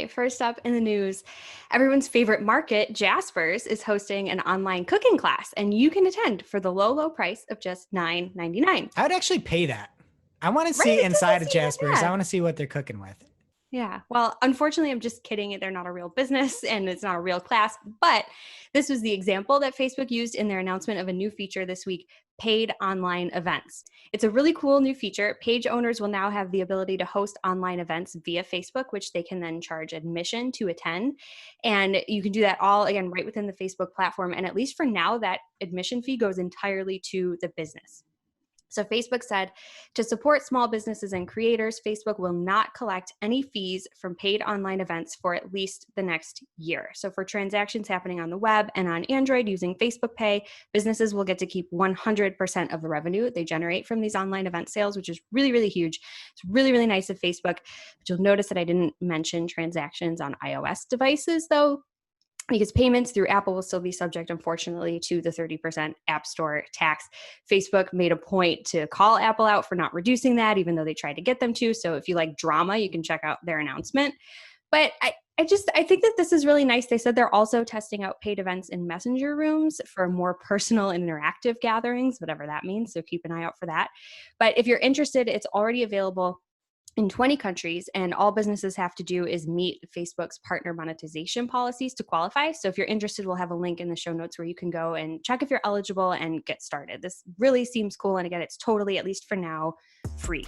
right, first up in the news, everyone's favorite market, Jasper's, is hosting an online cooking class, and you can attend for the low, low price of just $9.99. I would actually pay that. I want to Right? see It inside doesn't of seem that Jasper's. I bad. want to see what they're cooking with. Yeah. Well, unfortunately, I'm just kidding. They're not a real business and it's not a real class. But this was the example that Facebook used in their announcement of a new feature this week, paid online events. It's a really cool new feature. Page owners will now have the ability to host online events via Facebook, which they can then charge admission to attend. And you can do that all, again, right within the Facebook platform. And at least for now, that admission fee goes entirely to the business. So Facebook said to support small businesses and creators, Facebook will not collect any fees from paid online events for at least the next year. So for transactions happening on the web and on Android using Facebook Pay, businesses will get to keep 100% of the revenue they generate from these online event sales, which is really, really huge. It's really, really nice of Facebook. But you'll notice that I didn't mention transactions on iOS devices, though, because payments through Apple will still be subject, unfortunately, to the 30% App Store tax. Facebook made a point to call Apple out for not reducing that, even though they tried to get them to. So if you like drama, you can check out their announcement. But I think that this is really nice. They said they're also testing out paid events in messenger rooms for more personal and interactive gatherings, whatever that means. So keep an eye out for that. But if you're interested, it's already available in 20 countries, and all businesses have to do is meet Facebook's partner monetization policies to qualify. So if you're interested, we'll have a link in the show notes where you can go and check if you're eligible and get started. This really seems cool. And again, it's totally, at least for now, free.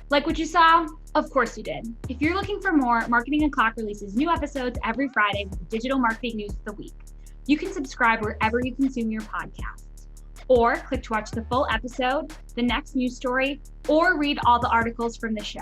Like what you saw? Of course you did. If you're looking for more, Marketing O'Clock releases new episodes every Friday with digital marketing news of the week. You can subscribe wherever you consume your podcasts, or click to watch the full episode, the next news story, or read all the articles from the show.